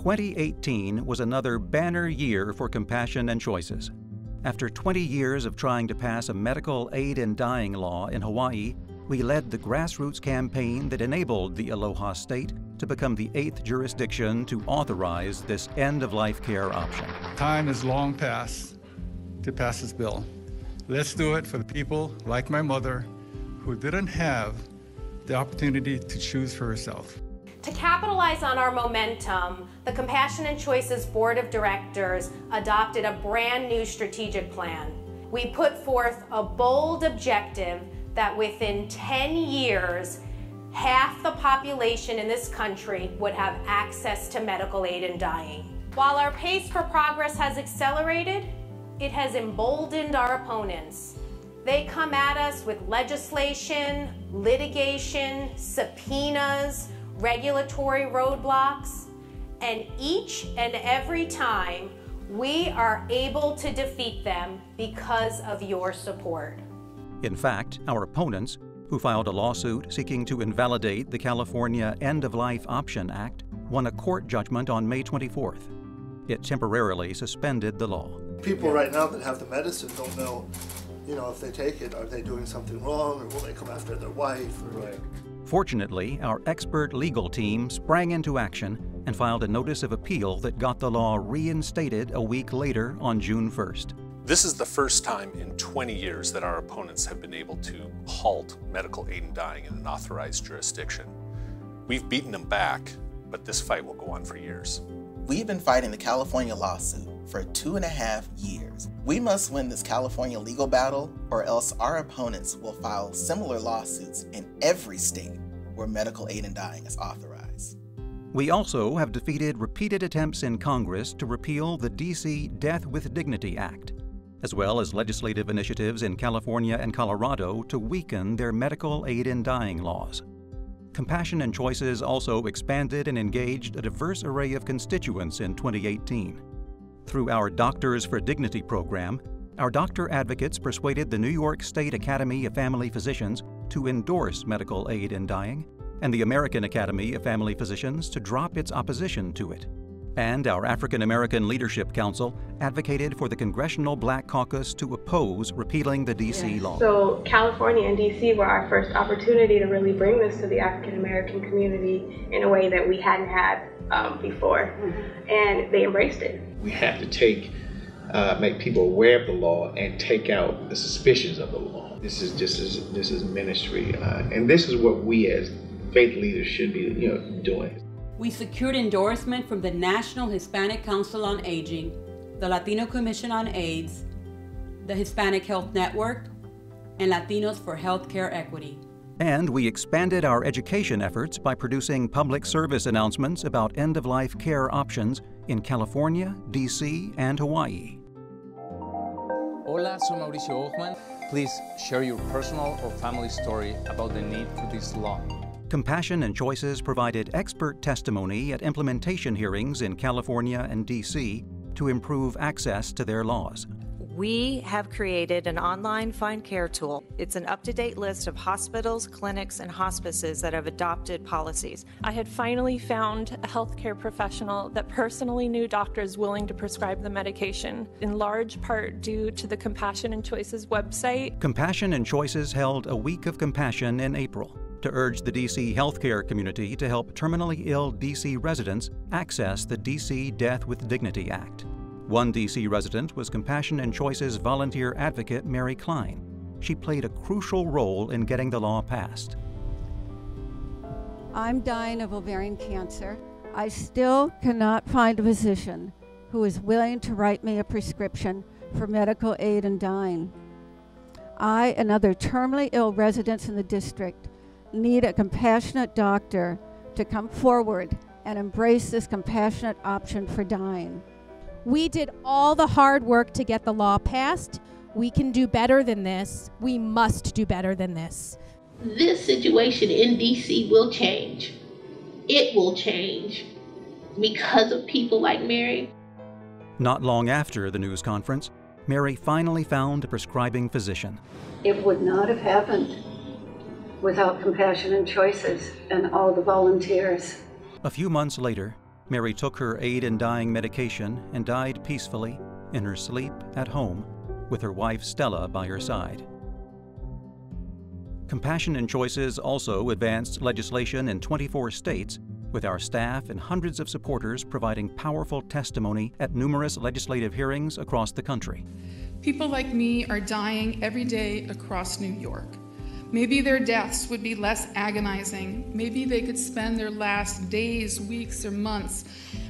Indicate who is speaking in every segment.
Speaker 1: 2018 was another banner year for Compassion and Choices. After 20 years of trying to pass a medical aid in dying law in Hawaii, we led the grassroots campaign that enabled the Aloha State to become the 8th jurisdiction to authorize this end-of-life care option.
Speaker 2: Time is long past to pass this bill. Let's do it for the people like my mother who didn't have the opportunity to choose for herself.
Speaker 3: To capitalize on our momentum, the Compassion and Choices Board of Directors adopted a brand new strategic plan. We put forth a bold objective that within 10 years, half the population in this country would have access to medical aid in dying. While our pace for progress has accelerated, it has emboldened our opponents. They come at us with legislation, litigation, subpoenas, regulatory roadblocks, and each and every time we are able to defeat them because of your support.
Speaker 1: In fact, our opponents, who filed a lawsuit seeking to invalidate the California End-of-Life Option Act, won a court judgment on May 24th. It temporarily suspended the law.
Speaker 4: People right now that have the medicine don't know, if they take it, are they doing something wrong, or will they come after their wife? Right.
Speaker 1: Fortunately, our expert legal team sprang into action and filed a notice of appeal that got the law reinstated a week later on June 1st.
Speaker 5: This is the first time in 20 years that our opponents have been able to halt medical aid in dying in an authorized jurisdiction. We've beaten them back, but this fight will go on for years.
Speaker 6: We've been fighting the California lawsuit for 2.5 years. We must win this California legal battle, or else our opponents will file similar lawsuits in every state where medical aid in dying is authorized.
Speaker 1: We also have defeated repeated attempts in Congress to repeal the D.C. Death with Dignity Act, as well as legislative initiatives in California and Colorado to weaken their medical aid in dying laws. Compassion and Choices also expanded and engaged a diverse array of constituents in 2018. Through our Doctors for Dignity program, our doctor advocates persuaded the New York State Academy of Family Physicians to endorse medical aid in dying, and the American Academy of Family Physicians to drop its opposition to it. And our African American Leadership Council advocated for the Congressional Black Caucus to oppose repealing the D.C. law.
Speaker 7: So California and D.C. were our first opportunity to really bring this to the African American community in a way that we hadn't had before, and they embraced it.
Speaker 8: We have to make people aware of the law and take out the suspicions of the law. This is ministry, and this is what we as faith leaders should be, doing.
Speaker 9: We secured endorsement from the National Hispanic Council on Aging, the Latino Commission on AIDS, the Hispanic Health Network, and Latinos for Healthcare Equity.
Speaker 1: And we expanded our education efforts by producing public service announcements about end-of-life care options in California, D.C., and Hawaii.
Speaker 10: Hola, soy Mauricio Ochman. Please share your personal or family story about the need for this law.
Speaker 1: Compassion and Choices provided expert testimony at implementation hearings in California and D.C. to improve access to their laws.
Speaker 11: We have created an online Find Care tool. It's an up-to-date list of hospitals, clinics, and hospices that have adopted policies.
Speaker 7: I had finally found a healthcare professional that personally knew doctors willing to prescribe the medication, in large part due to the Compassion and Choices website.
Speaker 1: Compassion and Choices held a Week of Compassion in April to urge the D.C. healthcare community to help terminally ill D.C. residents access the D.C. Death with Dignity Act. One D.C. resident was Compassion and Choices volunteer advocate Mary Klein. She played a crucial role in getting the law passed.
Speaker 12: I'm dying of ovarian cancer. I still cannot find a physician who is willing to write me a prescription for medical aid in dying. I and other terminally ill residents in the district need a compassionate doctor to come forward and embrace this compassionate option for dying.
Speaker 13: We did all the hard work to get the law passed. We can do better than this. We must do better than this.
Speaker 14: This situation in D.C. will change. It will change because of people like Mary.
Speaker 1: Not long after the news conference, Mary finally found a prescribing physician.
Speaker 15: It would not have happened without Compassion and Choices and all the volunteers.
Speaker 1: A few months later, Mary took her aid in dying medication and died peacefully in her sleep at home with her wife Stella by her side. Compassion and Choices also advanced legislation in 24 states, with our staff and hundreds of supporters providing powerful testimony at numerous legislative hearings across the country.
Speaker 16: People like me are dying every day across New York. Maybe their deaths would be less agonizing. Maybe they could spend their last days, weeks, or months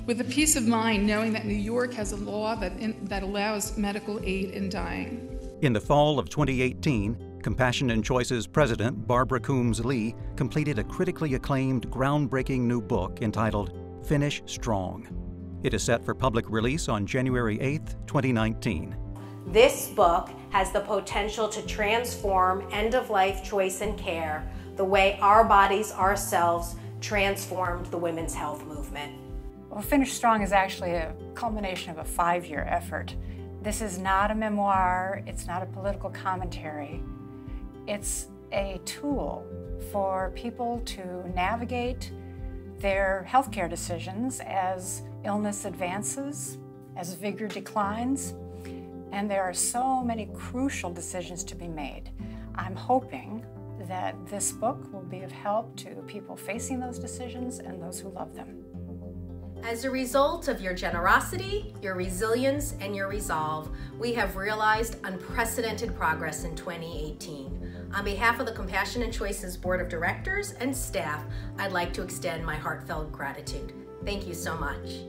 Speaker 16: with a peace of mind knowing that New York has a law that allows medical aid in dying.
Speaker 1: In the fall of 2018, Compassion and Choices President Barbara Coombs Lee completed a critically acclaimed, groundbreaking new book entitled Finish Strong. It is set for public release on January 8, 2019.
Speaker 3: This book has the potential to transform end-of-life choice and care the way our bodies ourselves transformed the women's health movement.
Speaker 17: Well, Finish Strong is actually a culmination of a 5-year effort. This is not a memoir, it's not a political commentary. It's a tool for people to navigate their healthcare decisions as illness advances, as vigor declines, and there are so many crucial decisions to be made. I'm hoping that this book will be of help to people facing those decisions and those who love them.
Speaker 3: As a result of your generosity, your resilience, and your resolve, we have realized unprecedented progress in 2018. On behalf of the Compassion and Choices Board of Directors and staff, I'd like to extend my heartfelt gratitude. Thank you so much.